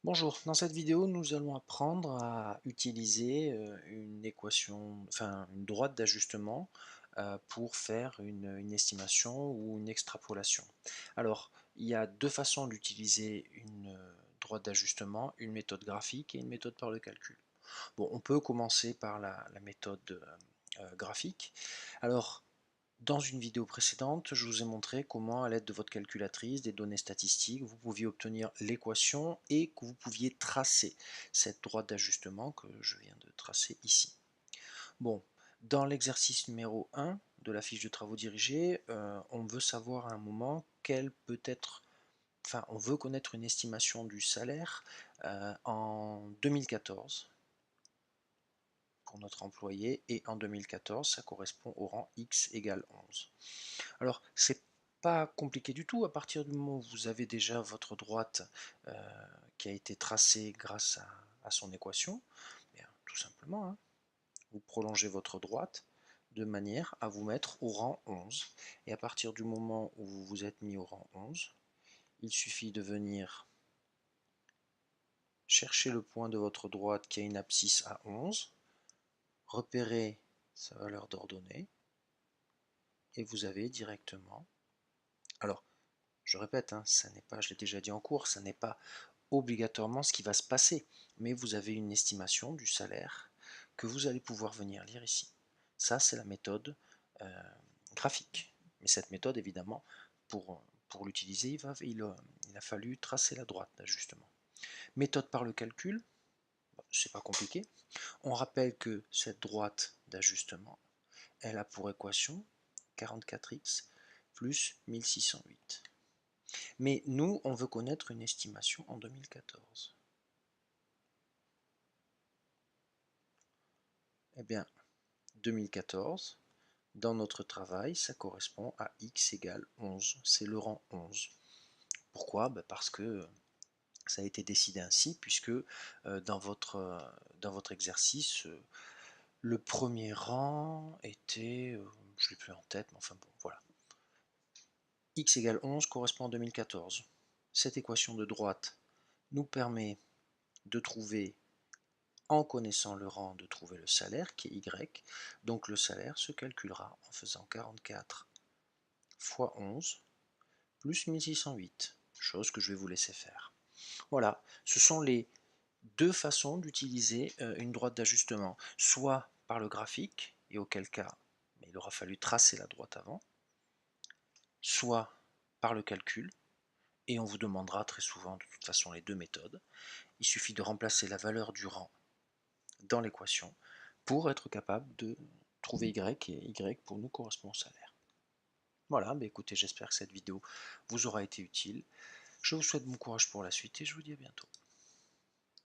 Bonjour, dans cette vidéo, nous allons apprendre à utiliser une équation, enfin une droite d'ajustement pour faire une estimation ou une extrapolation. Alors, il y a deux façons d'utiliser une droite d'ajustement, une méthode graphique et une méthode par le calcul. Bon, on peut commencer par la méthode graphique. Alors, dans une vidéo précédente, je vous ai montré comment, à l'aide de votre calculatrice, des données statistiques, vous pouviez obtenir l'équation et que vous pouviez tracer cette droite d'ajustement que je viens de tracer ici. Bon, dans l'exercice numéro 1 de la fiche de travaux dirigés, on veut savoir à un moment quelle peut être, enfin, on veut connaître une estimation du salaire en 2014 pour notre employé, et en 2014, ça correspond au rang X égale 11. Alors, c'est pas compliqué du tout, à partir du moment où vous avez déjà votre droite qui a été tracée grâce à son équation, bien, tout simplement, hein, vous prolongez votre droite de manière à vous mettre au rang 11. Et à partir du moment où vous vous êtes mis au rang 11, il suffit de venir chercher le point de votre droite qui a une abscisse à 11, repérer sa valeur d'ordonnée, et vous avez directement... Alors, je répète, hein, ça n'est pas, je l'ai déjà dit en cours, ça n'est pas obligatoirement ce qui va se passer, mais vous avez une estimation du salaire que vous allez pouvoir venir lire ici. Ça, c'est la méthode euh, graphique. Mais cette méthode, évidemment, pour l'utiliser, il a fallu tracer la droite d'ajustement. Méthode par le calcul, c'est pas compliqué. On rappelle que cette droite d'ajustement, elle a pour équation 44x plus 1608. Mais nous, on veut connaître une estimation en 2014. Eh bien, 2014, dans notre travail, ça correspond à x égale 11. C'est le rang 11. Pourquoi? Parce que ça a été décidé ainsi, puisque dans votre exercice, le premier rang était, je ne l'ai plus en tête, mais enfin bon, voilà. X égale 11 correspond à 2014. Cette équation de droite nous permet de trouver, en connaissant le rang, de trouver le salaire qui est Y. Donc le salaire se calculera en faisant 44 fois 11 plus 1608, chose que je vais vous laisser faire. Voilà, ce sont les deux façons d'utiliser une droite d'ajustement, soit par le graphique, et auquel cas il aura fallu tracer la droite avant, soit par le calcul, et on vous demandera très souvent de toute façon les deux méthodes. Il suffit de remplacer la valeur du rang dans l'équation pour être capable de trouver Y, et Y pour nous correspond au salaire. Voilà, écoutez, j'espère que cette vidéo vous aura été utile. Je vous souhaite bon courage pour la suite et je vous dis à bientôt.